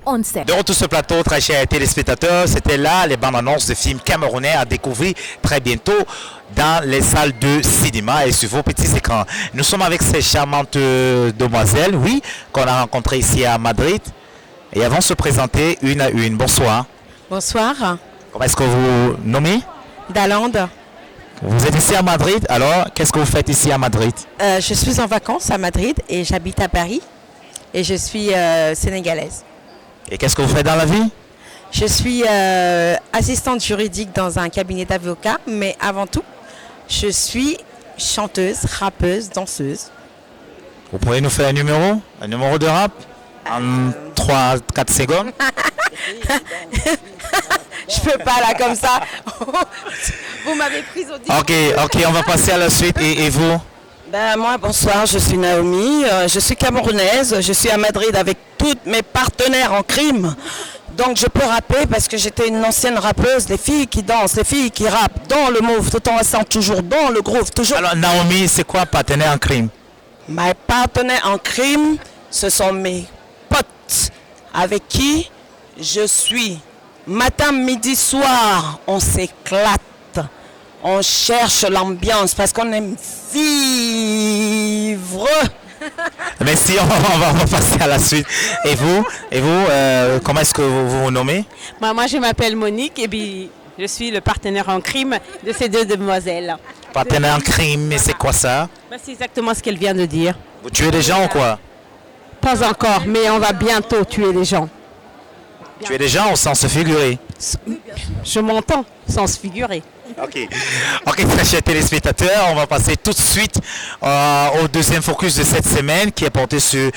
On sait. De retour sur ce plateau, très chers téléspectateurs, c'était là les bandes annonces de films camerounais à découvrir très bientôt dans les salles de cinéma et sur vos petits écrans. Nous sommes avec ces charmantes demoiselles, oui, qu'on a rencontrées ici à Madrid. Et avant de se présenter une à une, bonsoir. Bonsoir. Comment est-ce que vous nommez? Dalande. Vous êtes ici à Madrid, alors qu'est-ce que vous faites ici à Madrid? Je suis en vacances à Madrid et j'habite à Paris et je suis sénégalaise. Et qu'est-ce que vous faites dans la vie? Je suis assistante juridique dans un cabinet d'avocats, mais avant tout, je suis chanteuse, rappeuse, danseuse. Vous pouvez nous faire un numéro de rap en 3-4 secondes? Je peux pas là comme ça. Vous m'avez prise au début. Ok, on va passer à la suite. Et vous? Moi, bonsoir, je suis Naomi, je suis camerounaise, je suis à Madrid avec tous mes partenaires en crime. Donc je peux rapper parce que j'étais une ancienne rappeuse, les filles qui dansent, les filles qui rappent dans le move, tout en restant toujours dans le groove, toujours. Alors Naomi, c'est quoi partenaire en crime? Mes partenaires en crime, ce sont mes potes avec qui je suis. Matin, midi, soir, on s'éclate. On cherche l'ambiance parce qu'on aime vivre. Merci, on va passer à la suite. Et vous, comment est-ce que vous vous nommez? Moi, je m'appelle Monique et puis je suis le partenaire en crime de ces deux demoiselles. Partenaire en crime, mais c'est quoi ça? C'est exactement ce qu'elle vient de dire. Vous tuez des gens ou quoi? Pas encore, mais on va bientôt tuer les gens. Tuer des gens au sens figuré? Je m'entends, sans se figurer. Ok, très chers téléspectateurs, on va passer tout de suite au deuxième focus de cette semaine qui est porté sur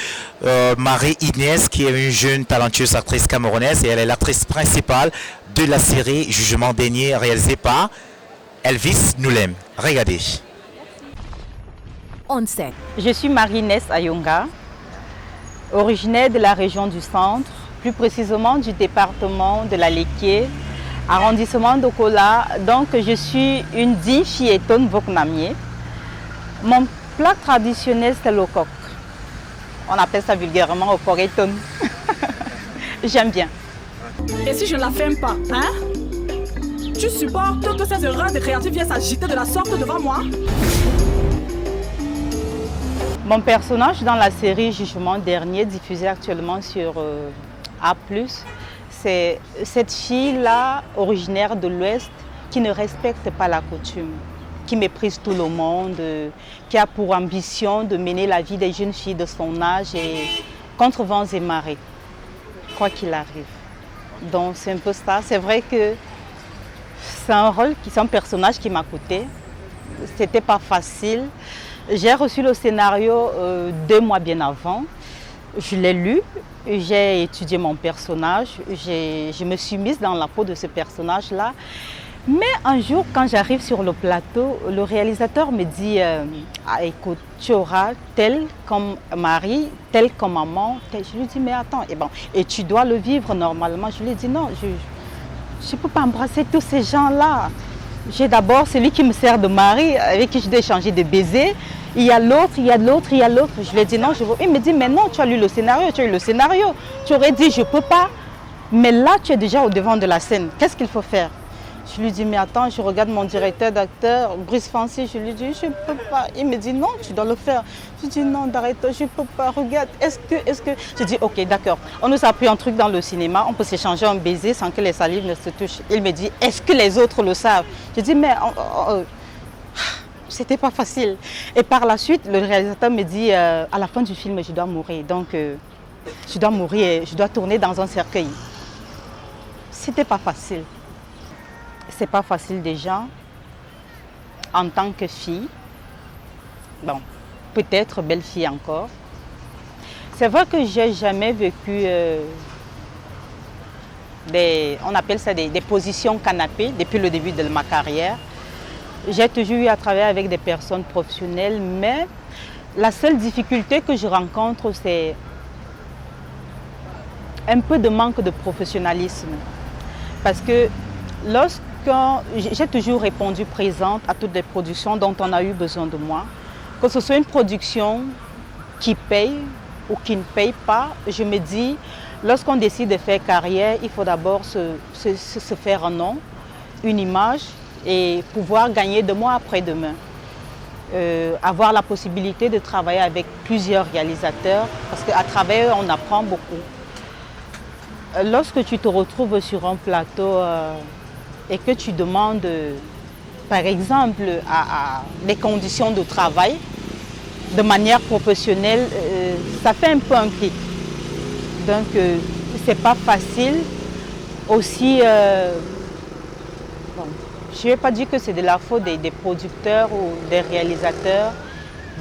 Marie-Inès, qui est une jeune talentueuse actrice camerounaise et elle est l'actrice principale de la série Jugement dernier réalisée par Elvis Noulem. Regardez. On sait. Je suis Marie-Inès Ayonga, originaire de la région du centre, plus précisément du département de la Léquier, arrondissement d'Okola. Donc je suis une digne fiétonne voknamier. Mon plat traditionnel c'est le coq. On appelle ça vulgairement au coréton. J'aime bien. Et si je ne la ferme pas, hein? Tu supportes que ces erreurs de créatifs viennent s'agiter de la sorte devant moi? Mon personnage dans la série Jugement dernier, diffusée actuellement sur A+, c'est cette fille-là, originaire de l'Ouest, qui ne respecte pas la coutume, qui méprise tout le monde, qui a pour ambition de mener la vie des jeunes filles de son âge et contre vents et marées, quoi qu'il arrive. Donc c'est un peu ça. C'est vrai que c'est un personnage qui m'a coûté. C'était pas facile. J'ai reçu le scénario 2 mois bien avant. Je l'ai lu, j'ai étudié mon personnage, je me suis mise dans la peau de ce personnage-là. Mais un jour, quand j'arrive sur le plateau, le réalisateur me dit écoute, tu auras tel comme mari, tel comme maman. Tel. Je lui dis mais attends, et tu dois le vivre normalement. Je lui dis non, je ne peux pas embrasser tous ces gens-là. J'ai d'abord celui qui me sert de mari, avec qui je dois échanger des baisers. Il y a l'autre, il y a l'autre, il y a l'autre. Je lui ai dit non, je veux. Il me dit mais non, tu as lu le scénario, tu as eu le scénario. Tu aurais dit je ne peux pas. Mais là, tu es déjà au devant de la scène. Qu'est-ce qu'il faut faire? Je lui dis mais attends, je regarde mon directeur d'acteur, Brice Fancy, je lui dis je ne peux pas. Il me dit non, tu dois le faire. Je dis non, arrête, je ne peux pas. Regarde, est-ce que. Je dis ok, d'accord. On nous a appris un truc dans le cinéma, on peut s'échanger un baiser sans que les salives ne se touchent. Il me dit est-ce que les autres le savent? Je dis mais. C'était pas facile. Et par la suite, le réalisateur me dit à la fin du film, je dois mourir. Donc, je dois mourir et je dois tourner dans un cercueil. C'était pas facile. C'est pas facile déjà en tant que fille. Bon, peut-être belle fille encore. C'est vrai que j'ai jamais vécu on appelle ça des positions canapé depuis le début de ma carrière. J'ai toujours eu à travailler avec des personnes professionnelles, mais la seule difficulté que je rencontre, c'est un peu de manque de professionnalisme. Parce que j'ai toujours répondu présente à toutes les productions dont on a eu besoin de moi, que ce soit une production qui paye ou qui ne payent pas, je me dis, lorsqu'on décide de faire carrière, il faut d'abord se faire un nom, une image et pouvoir gagner de mois après demain. Avoir la possibilité de travailler avec plusieurs réalisateurs, parce qu'à travers eux, on apprend beaucoup. Lorsque tu te retrouves sur un plateau et que tu demandes, par exemple, à des conditions de travail, de manière professionnelle, ça fait un peu un clic. Donc, c'est pas facile. Aussi, bon, je ne vais pas dire que c'est de la faute des producteurs ou des réalisateurs.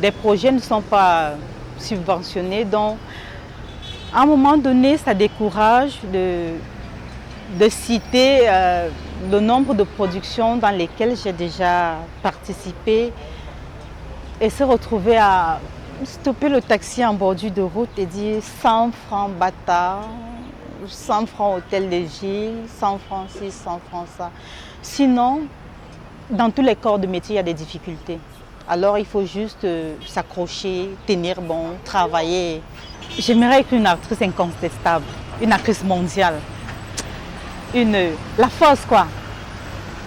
Des projets ne sont pas subventionnés. Donc, à un moment donné, ça décourage de citer le nombre de productions dans lesquelles j'ai déjà participé et se retrouver à stopper le taxi en bordure de route et dire 100 francs bâtard, 100 francs hôtel de Gilles, 100 francs ci, 100 francs ça. Sinon, dans tous les corps de métier, il y a des difficultés. Alors il faut juste s'accrocher, tenir bon, travailler. J'aimerais être une actrice incontestable, une actrice mondiale. La force quoi.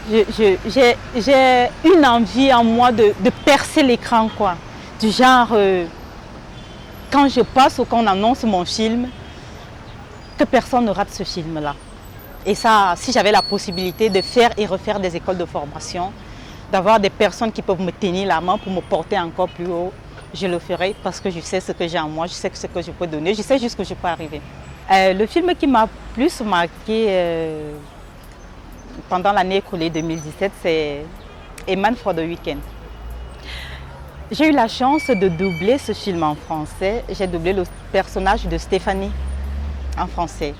J'ai une envie en moi de percer l'écran quoi. Du genre, quand je passe ou qu'on annonce mon film, que personne ne rate ce film-là. Et ça, si j'avais la possibilité de faire et refaire des écoles de formation, d'avoir des personnes qui peuvent me tenir la main pour me porter encore plus haut, je le ferai parce que je sais ce que j'ai en moi, je sais ce que je peux donner, je sais jusqu'où je peux arriver. Le film qui m'a plus marqué pendant l'année écoulée 2017, c'est A Man for the Weekend. J'ai eu la chance de doubler ce film en français. J'ai doublé le personnage de Stéphanie en français.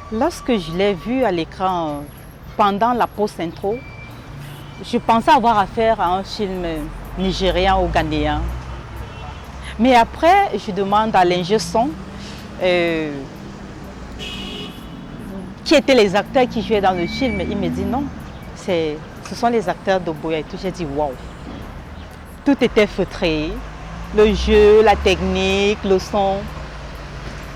Lorsque je l'ai vu à l'écran pendant la post-intro, je pensais avoir affaire à un film nigérien ou ghanéen. Mais après, je demande à l'ingé son qui étaient les acteurs qui jouaient dans le film. Il me dit non, ce sont les acteurs d'Oboya et tout. J'ai dit waouh. Tout était feutré, le jeu, la technique, le son.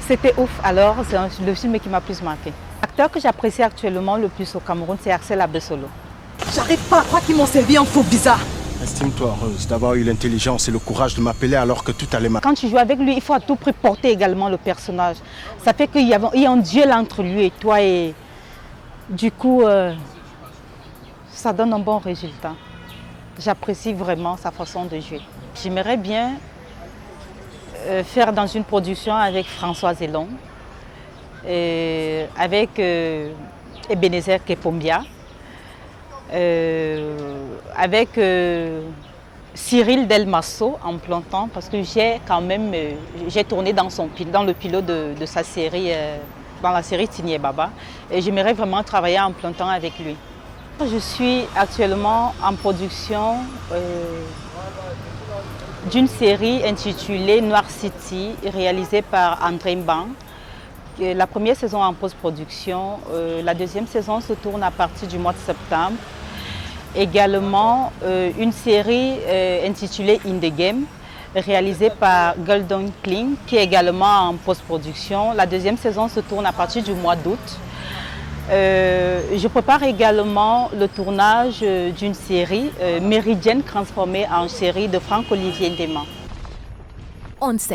C'était ouf. Alors, c'est le film qui m'a plus marqué. L'acteur que j'apprécie actuellement le plus au Cameroun, c'est Axel Abessolo. J'arrive pas à croire qu'ils m'ont servi un faux bizarre. Estime-toi heureuse d'avoir eu l'intelligence et le courage de m'appeler alors que tout allait mal. Quand tu joues avec lui, il faut à tout prix porter également le personnage. Ça fait qu'il y a un duel entre lui et toi et du coup, ça donne un bon résultat. J'apprécie vraiment sa façon de jouer. J'aimerais bien faire dans une production avec François Zélon, avec Ebenezer Kepombia, avec Cyril Delmasso en plantant parce que j'ai tourné dans le pilote de sa série, dans la série Tini et Baba, et j'aimerais vraiment travailler en plantant avec lui. Je suis actuellement en production d'une série intitulée Noir City, réalisée par André Mbang. La première saison est en post-production, la deuxième saison se tourne à partir du mois de septembre. Également une série intitulée In the Game, réalisée par Golden Kling, qui est également en post-production. La deuxième saison se tourne à partir du mois d'août. Je prépare également le tournage d'une série, Méridienne transformée en série de Franck-Olivier Ndema. On sait.